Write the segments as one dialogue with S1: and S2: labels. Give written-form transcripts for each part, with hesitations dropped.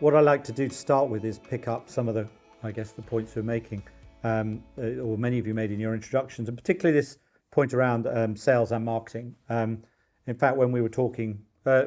S1: what I like to do to start with is pick up some of the, I guess, the points we're making, or many of you made in your introductions, and particularly this point around sales and marketing. In fact, when we were talking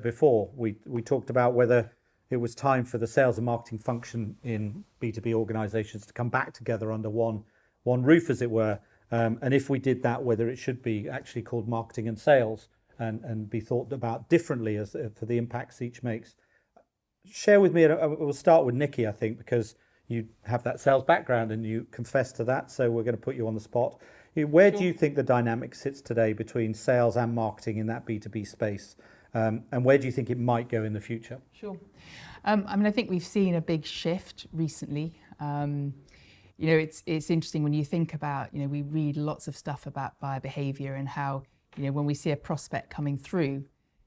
S1: before, we talked about whether it was time for the sales and marketing function in B2B organizations to come back together under one roof, as it were. And if we did that, whether it should be actually called marketing and sales and be thought about differently as for the impacts each makes. Share with me, and we'll start with Nikki, I think, because you have that sales background and you confess to that, so we're going to put you on the spot. Where do you think the dynamic sits today between sales and marketing in that B2B space? And where do you think it might go in the future?
S2: Sure. I think we've seen a big shift recently. It's interesting when you think about, we read lots of stuff about buyer behavior and how, when we see a prospect coming through,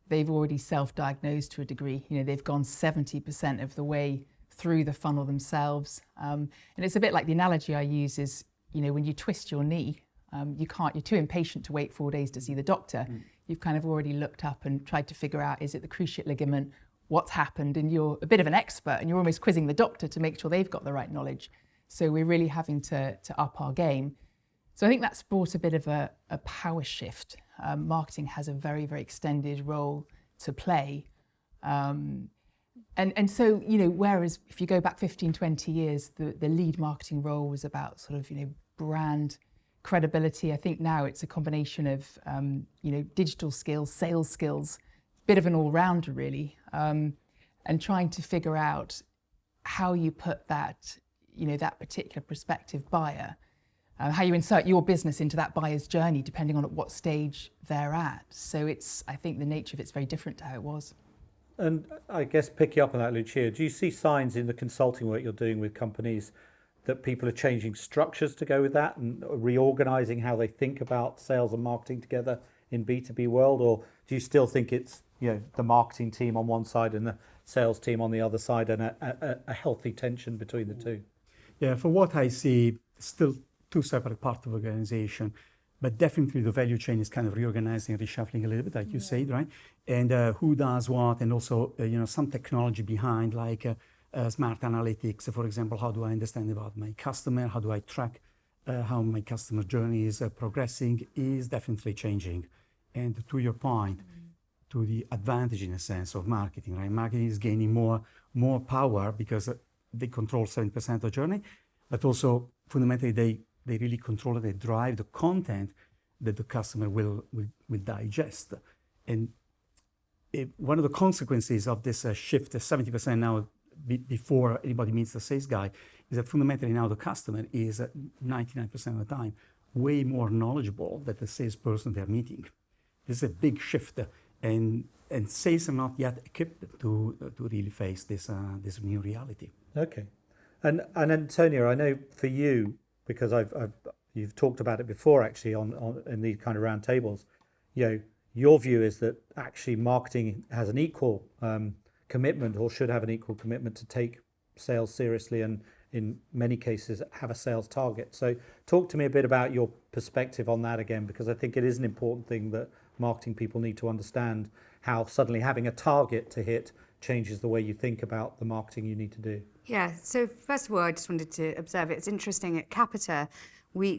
S2: they've already self-diagnosed to a degree. They've gone 70% of the way through the funnel themselves. And it's a bit like the analogy I use is, when you twist your knee, you're too impatient to wait 4 days to see the doctor. You've kind of already looked up and tried to figure out, is it the cruciate ligament? What's happened? And you're a bit of an expert and you're almost quizzing the doctor to make sure they've got the right knowledge. So we're really having to up our game. So I think that's brought a bit of a power shift. Marketing has a very, very extended role to play. And so, whereas if you go back 15, 20 years, the lead marketing role was about sort of, brand credibility. I think now it's a combination of, digital skills, sales skills, bit of an all-rounder really, and trying to figure out how you put that, that particular prospective buyer, how you insert your business into that buyer's journey, depending on at what stage they're at. So I think the nature of it's very different to how it was.
S1: And I guess picking up on that, Lucio, do you see signs in the consulting work you're doing with companies that people are changing structures to go with that and reorganizing how they think about sales and marketing together in B2B world? Or do you still think it's, the marketing team on one side and the sales team on the other side and a healthy tension between the two?
S3: Yeah, for what I see, still two separate parts of the organization, but definitely the value chain is kind of reorganizing, reshuffling a little bit, like you said, right? And who does what, and also, some technology behind, like smart analytics. For example, how do I understand about my customer? How do I track how my customer journey is progressing? Is definitely changing. And to your point, to the advantage, in a sense, of marketing, right? Marketing is gaining more power because they control 70% of the journey, but also fundamentally they really control it. They drive the content that the customer will digest. And one of the consequences of this shift, 70% now before anybody meets the sales guy, is that fundamentally now the customer is 99% of the time way more knowledgeable than the salesperson they're meeting. This is a big shift, and sales are not yet equipped to really face this new reality.
S1: Okay, and Antonia, I know for you, because you've talked about it before actually on in these kind of roundtables, your view is that actually marketing has an equal commitment, or should have an equal commitment, to take sales seriously and in many cases have a sales target. So talk to me a bit about your perspective on that again, because I think it is an important thing that marketing people need to understand, how suddenly having a target to hit changes the way you think about the marketing you need to do.
S4: Yeah, so first of all, I just wanted to observe, it's interesting, at Capita,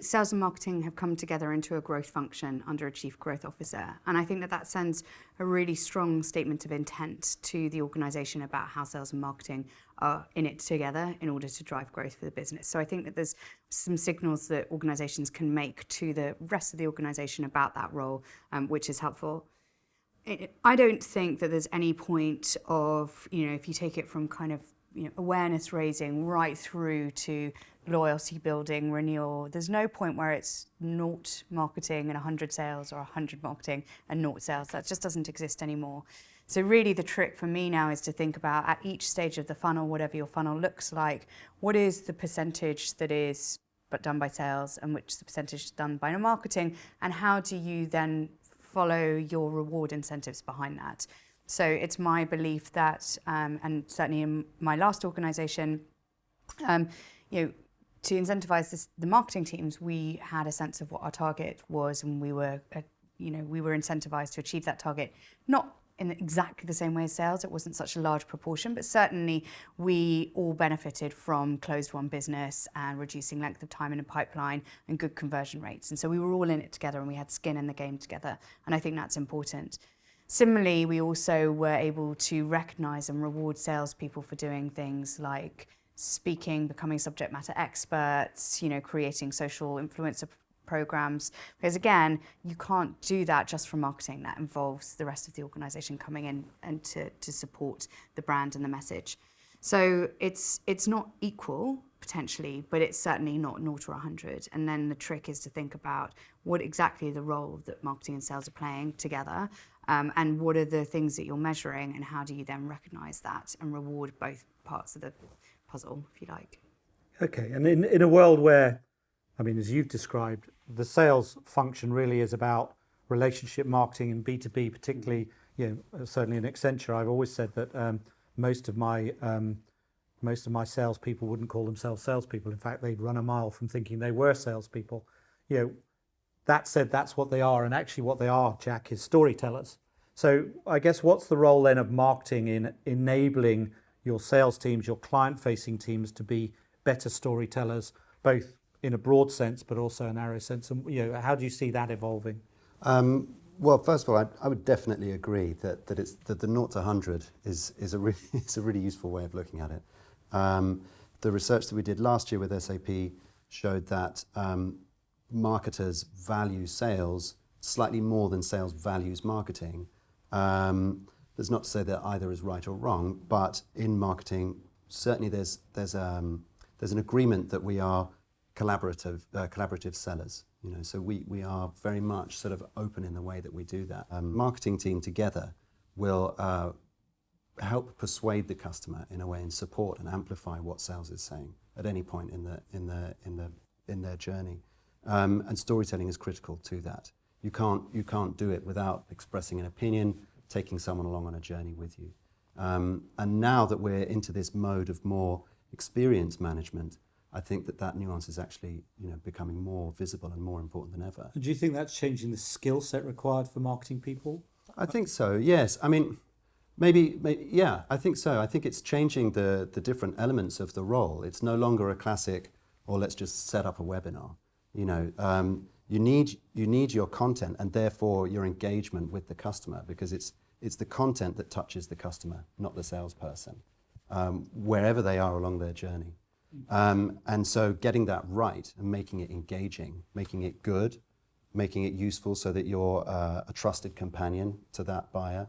S4: sales and marketing have come together into a growth function under a chief growth officer. And I think that sends a really strong statement of intent to the organization about how sales and marketing are in it together in order to drive growth for the business. So I think that there's some signals that organizations can make to the rest of the organization about that role, which is helpful. I don't think that there's any point of, if you take it from kind of, awareness raising right through to loyalty building, renewal, there's no point where it's 0 marketing and 100 sales, or 100 marketing and 0 sales. That just doesn't exist anymore. So really the trick for me now is to think about, at each stage of the funnel, whatever your funnel looks like, what is the percentage that is done by sales and which is the percentage done by marketing, and how do you then follow your reward incentives behind that? So it's my belief that, and certainly in my last organisation, to incentivize the marketing teams, we had a sense of what our target was, and we were incentivized to achieve that target, not in exactly the same way as sales. It wasn't such a large proportion, but certainly we all benefited from closed-won business and reducing length of time in a pipeline and good conversion rates. And so we were all in it together and we had skin in the game together. And I think that's important. Similarly, we also were able to recognise and reward salespeople for doing things like speaking, becoming subject matter experts, creating social influencer programs. Because again, you can't do that just from marketing. That involves the rest of the organisation coming in and to support the brand and the message. So it's not equal potentially, but it's certainly not 0 or 100. And then the trick is to think about what exactly the role that marketing and sales are playing together. And what are the things that you're measuring, and how do you then recognise that and reward both parts of the puzzle, if you like?
S1: Okay, and in a world where, as you've described, the sales function really is about relationship marketing and B2B, particularly, certainly in Accenture, I've always said that most of my salespeople wouldn't call themselves salespeople. In fact, they'd run a mile from thinking they were salespeople. That said, that's what they are, and actually what they are, Jack, is storytellers. So I guess what's the role then of marketing in enabling your sales teams, your client-facing teams to be better storytellers, both in a broad sense but also a narrow sense? And how do you see that evolving?
S5: Well, first of all, I would definitely agree that the 0 to 100 is a really useful way of looking at it. The research that we did last year with SAP showed that marketers value sales slightly more than sales values marketing. That's not to say that either is right or wrong, but in marketing, certainly there's an agreement that we are collaborative sellers. So we are very much sort of open in the way that we do that. Marketing team together will help persuade the customer in a way and support and amplify what sales is saying at any point in their journey. And storytelling is critical to that. You can't do it without expressing an opinion, taking someone along on a journey with you. And now that we're into this mode of more experience management, I think that nuance is actually becoming more visible and more important than ever.
S1: Do you think that's changing the skill set required for marketing people?
S5: I think so, yes. Maybe, yeah, I think so. I think it's changing the different elements of the role. It's no longer a classic, or let's just set up a webinar. You need your content and therefore your engagement with the customer, because it's the content that touches the customer, not the salesperson, wherever they are along their journey. And so getting that right and making it engaging, making it good, making it useful so that you're a trusted companion to that buyer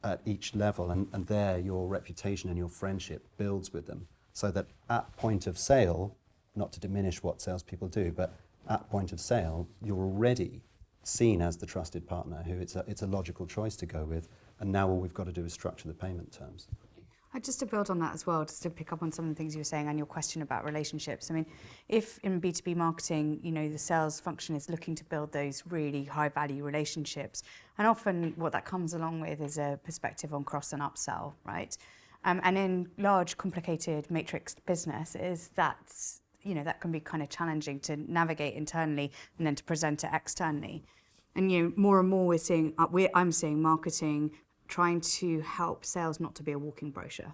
S5: at each level, and there your reputation and your friendship builds with them, so that at point of sale, not to diminish what salespeople do, but at point of sale, you're already seen as the trusted partner who it's a logical choice to go with, and now all we've got to do is structure the payment terms.
S4: Just to build on that as well, just to pick up on some of the things you were saying and your question about relationships. If in B2B marketing, the sales function is looking to build those really high value relationships, and often what that comes along with is a perspective on cross and upsell, right? And in large, complicated matrixed businesses, that can be kind of challenging to navigate internally and then to present it externally. And more and more I'm seeing marketing trying to help sales not to be a walking brochure,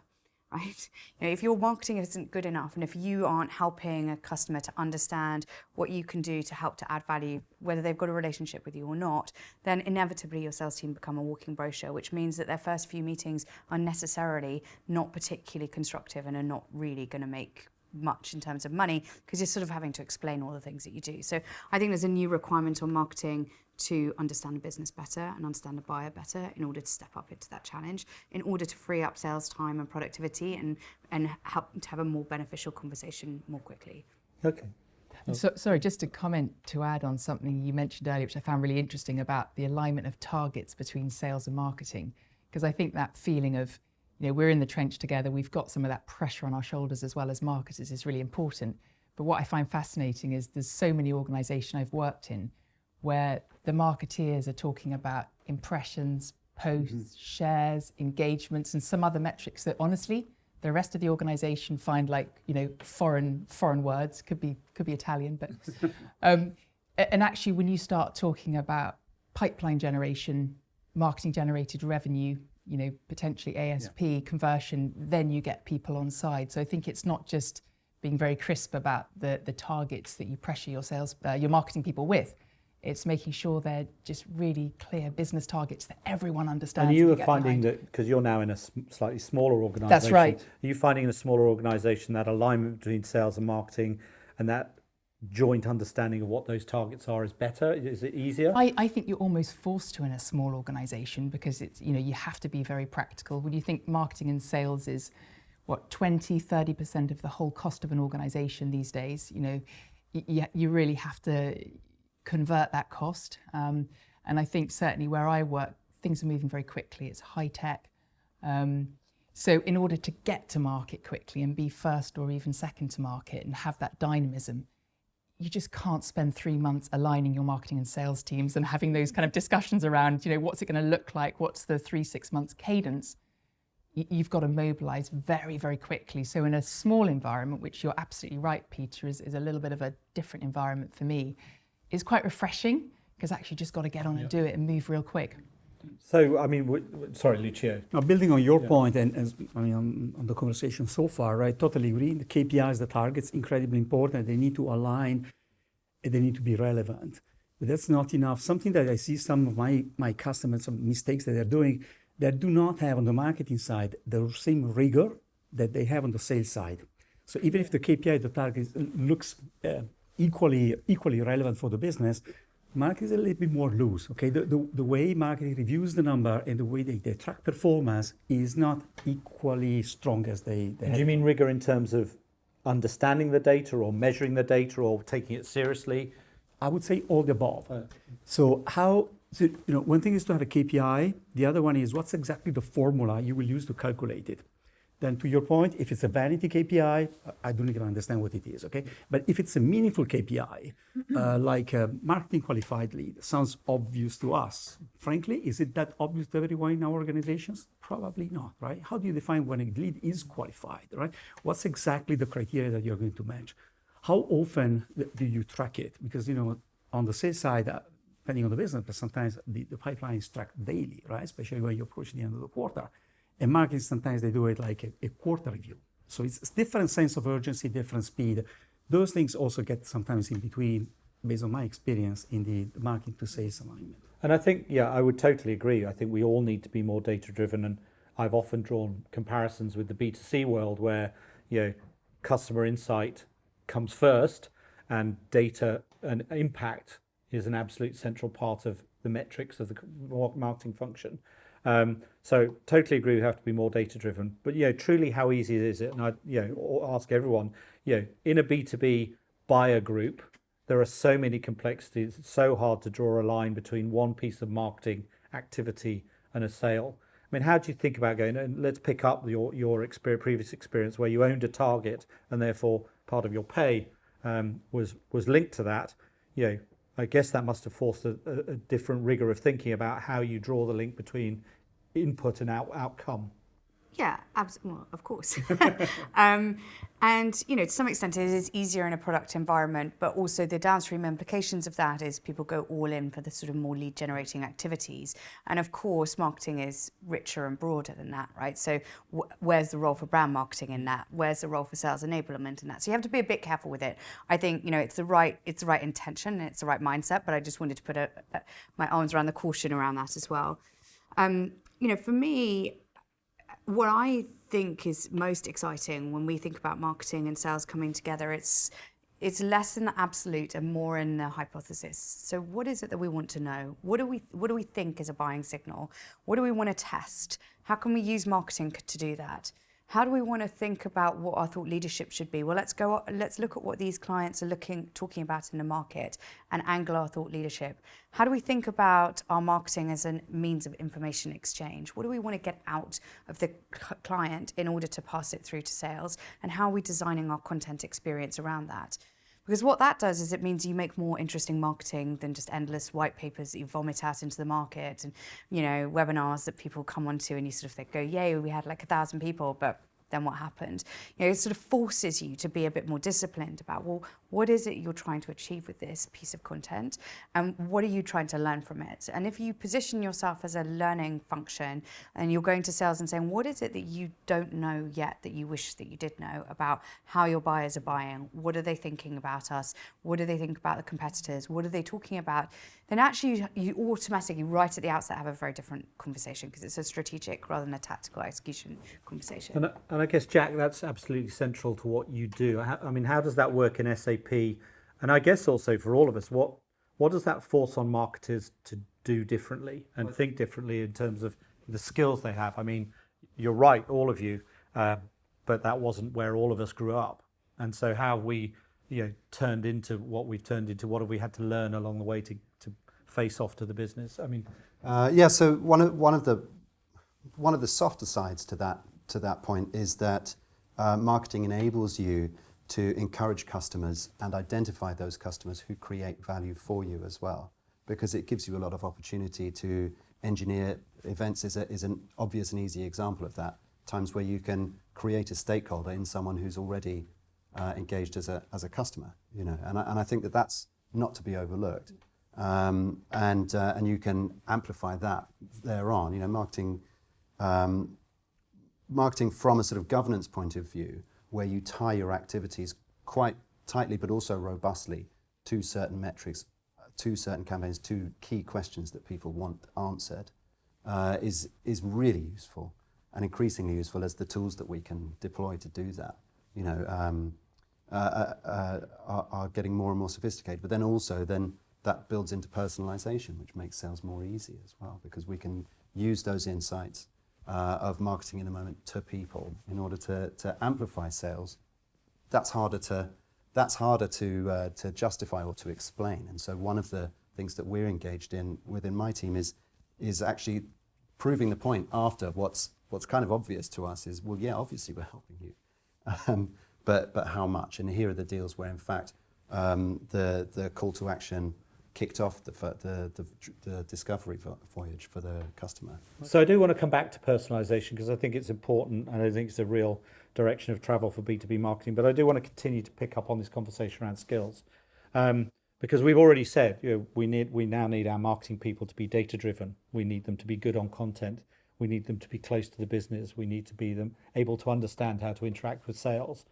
S4: right? If your marketing isn't good enough, and if you aren't helping a customer to understand what you can do to help to add value, whether they've got a relationship with you or not, then inevitably your sales team become a walking brochure, which means that their first few meetings are necessarily not particularly constructive and are not really going to make much in terms of money, because you're sort of having to explain all the things that you do. So I think there's a new requirement on marketing to understand a business better and understand a buyer better in order to step up into that challenge, in order to free up sales time and productivity and help to have a more beneficial conversation more quickly.
S1: Okay.
S2: So, sorry, just a comment to add on something you mentioned earlier, which I found really interesting, about the alignment of targets between sales and marketing. Because I think that feeling of, we're in the trench together, we've got some of that pressure on our shoulders as well as marketers is really important. But what I find fascinating is there's so many organisations I've worked in where the marketeers are talking about impressions, posts, shares, engagements, and some other metrics that honestly the rest of the organisation find like foreign words. Could be Italian, but and actually when you start talking about pipeline generation, marketing generated revenue, potentially ASP conversion, then you get people on side. So I think it's not just being very crisp about the targets that you pressure your marketing people with. It's making sure they're just really clear business targets that everyone understands.
S1: And you
S2: can
S1: are
S2: get
S1: finding
S2: behind.
S1: that, because you're now in a slightly smaller organisation.
S2: That's right.
S1: Are you finding in a smaller organisation that alignment between sales and marketing and that joint understanding of what those targets are is better? Is it easier?
S2: I think you're almost forced to in a small organisation, because it's, you have to be very practical. When you think marketing and sales is, 20-30% of the whole cost of an organisation these days, you really have to convert that cost. And I think certainly where I work, things are moving very quickly. It's high tech. So in order to get to market quickly and be first or even second to market and have that dynamism, you just can't spend 3 months aligning your marketing and sales teams and having those kind of discussions around, what's it going to look like? What's the 3-6 months cadence? You've got to mobilize very, very quickly. So in a small environment, which you're absolutely right, Peter, is a little bit of a different environment for me, it's quite refreshing, because actually just got to get on and do it and move real quick.
S1: So, I mean, sorry, Lucio.
S3: Now, building on your point, and on the conversation so far, right? Totally agree. The KPIs, the targets, incredibly important. They need to align, and they need to be relevant. But that's not enough. Something that I see some of my customers, some mistakes that they're doing, that do not have on the marketing side the same rigor that they have on the sales side. So even if the KPI, the target looks equally relevant for the business, marketing is a little bit more loose. Okay, the way marketing reviews the number and the way they track performance is not equally strong as they
S1: Do you mean rigor in terms of understanding the data or measuring the data or taking it seriously?
S3: I would say all the above. So one thing is to have a KPI. The other one is what's exactly the formula you will use to calculate it. Then to your point, if it's a vanity KPI, I don't even understand what it is, okay? But if it's a meaningful KPI, like a marketing qualified lead, sounds obvious to us. Frankly, is it that obvious to everyone in our organizations? Probably not, right? How do you define when a lead is qualified, right? What's exactly the criteria that you're going to match? How often do you track it? Because, on the sales side, depending on the business, but sometimes the pipeline is tracked daily, right? Especially when you approach the end of the quarter. And marketing, sometimes they do it like a quarter review. So it's different sense of urgency, different speed. Those things also get sometimes in between, based on my experience in the marketing to sales alignment.
S1: And I think, I would totally agree. I think we all need to be more data-driven. And I've often drawn comparisons with the B2C world where, customer insight comes first and data and impact is an absolute central part of the metrics of the marketing function. So totally agree, we have to be more data driven. But truly, how easy is it? And I ask everyone, in a B2B buyer group, there are so many complexities. It's so hard to draw a line between one piece of marketing activity and a sale. I mean, how do you think about going? And let's pick up your previous experience where you owned a target and therefore part of your pay was linked to that. I guess that must have forced a different rigor of thinking about how you draw the link between input and outcome.
S4: Yeah, absolutely. Well, of course. And, to some extent, it is easier in a product environment, but also the downstream implications of that is people go all in for the sort of more lead generating activities. And of course, marketing is richer and broader than that, right? So where's the role for brand marketing in that? Where's the role for sales enablement in that? So you have to be a bit careful with it. I think, it's the right intention and it's the right mindset, but I just wanted to put my arms around the caution around that as well. For me, what I think is most exciting when we think about marketing and sales coming together, it's less in the absolute and more in the hypothesis. So what is it that we want to know? What do we think is a buying signal? What do we want to test? How can we use marketing to do that? How do we want to think about what our thought leadership should be? Well, let's look at what these clients are talking about in the market and angle our thought leadership. How do we think about our marketing as a means of information exchange? What do we want to get out of the client in order to pass it through to sales? And how are we designing our content experience around that? Because what that does is it means you make more interesting marketing than just endless white papers that you vomit out into the market and, webinars that people come onto and you sort of go, yay, we had like 1,000 people, but then what happened. You know, it sort of forces you to be a bit more disciplined about, well, what is it you're trying to achieve with this piece of content, and what are you trying to learn from it? And if you position yourself as a learning function and you're going to sales and saying, what is it that you don't know yet that you wish that you did know about how your buyers are buying? What are they thinking about us? What do they think about the competitors? What are they talking about? Then actually you automatically right at the outset have a very different conversation, because it's a strategic rather than a tactical execution conversation.
S1: And I guess, Jack, that's absolutely central to what you do. I mean, how does that work in SAP? And I guess also for all of us, what does that force on marketers to do differently and think differently in terms of the skills they have? I mean, you're right, all of you, but that wasn't where all of us grew up. And so how have we, turned into what we've turned into? What have we had to learn along the way to face off to the business? I mean,
S5: so one of the softer sides to that point is that marketing enables you to encourage customers and identify those customers who create value for you as well, because it gives you a lot of opportunity to engineer events. Is an obvious and easy example of that. Times where you can create a stakeholder in someone who's already engaged as a customer, and I think that that's not to be overlooked. And you can amplify that thereon. Marketing from a sort of governance point of view, where you tie your activities quite tightly but also robustly to certain metrics, to certain campaigns, to key questions that people want answered, is really useful and increasingly useful as the tools that we can deploy to do that, are getting more and more sophisticated. But then that builds into personalization, which makes sales more easy as well, because we can use those insights of marketing in the moment to people in order to amplify sales. That's harder to justify or to explain. And so one of the things that we're engaged in within my team is actually proving the point after what's kind of obvious to us is, well, yeah, obviously we're helping you, but how much? And here are the deals where, in fact, the call to action kicked off the discovery voyage for the customer.
S1: so I do want to come back to personalization, because I think it's important, and I think it's a real direction of travel for B2B marketing. But I do want to continue to pick up on this conversation around skills, because we've already said we now need our marketing people to be data driven. We need them to be good on content. We need them to be close to the business. We need to be able to understand how to interact with sales.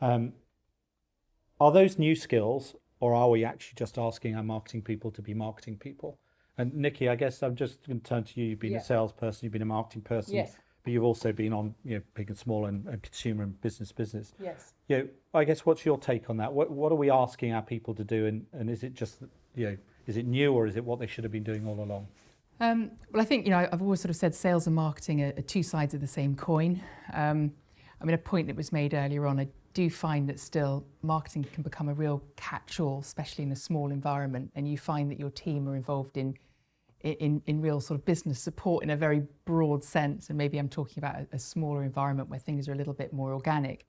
S1: Are those new skills, or are we actually just asking our marketing people to be marketing people? And Nikki, I guess I'm just going to turn to you. You've been a salesperson, you've been a marketing person,
S2: Yes.
S1: but you've also been on big and small and consumer and business.
S2: Yes.
S1: I guess what's your take on that? What are we asking our people to do, and is it just is it new, or is it what they should have been doing all along?
S2: Well, I think I've always sort of said sales and marketing are two sides of the same coin. A point that was made earlier on, I do find that still marketing can become a real catch-all, especially in a small environment, and you find that your team are involved in real sort of business support in a very broad sense. And maybe I'm talking about a smaller environment where things are a little bit more organic.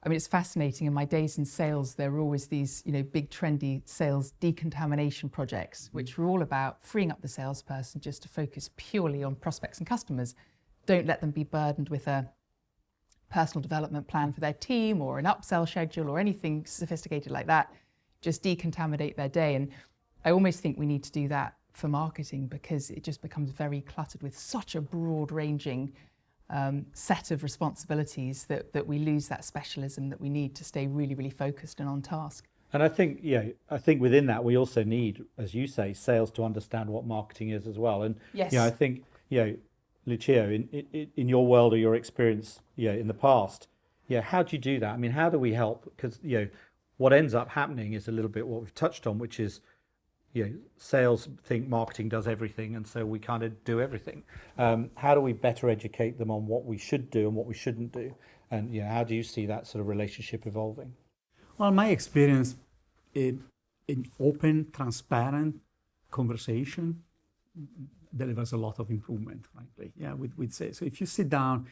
S2: It's fascinating. In my days in sales, there were always these, big trendy sales decontamination projects, which were all about freeing up the salesperson just to focus purely on prospects and customers. Don't let them be burdened with a personal development plan for their team or an upsell schedule or anything sophisticated like that. Just decontaminate their day. And I almost think we need to do that for marketing, because it just becomes very cluttered with such a broad-ranging set of responsibilities that we lose that specialism that we need to stay really, really focused and on task.
S1: And I think within that we also need, as you say, sales to understand what marketing is as well. And
S2: Yes.
S1: I think Lucio, in your world or your experience, in the past, how do you do that? I mean, how do we help? Because what ends up happening is a little bit what we've touched on, which is sales think marketing does everything, and so we kind of do everything. How do we better educate them on what we should do and what we shouldn't do? And how do you see that sort of relationship evolving?
S3: Well, my experience in open, transparent conversation delivers a lot of improvement, frankly. We'd say. So if you sit down,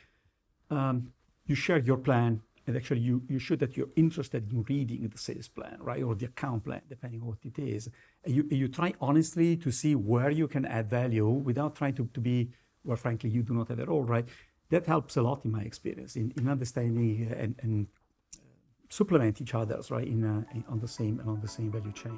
S3: you share your plan, and actually you show that you're interested in reading the sales plan, right, or the account plan, depending on what it is. And you try honestly to see where you can add value without trying to be where, frankly, you do not have at all, right? that helps a lot in my experience in understanding and supplement each other's, right, on the same value chain.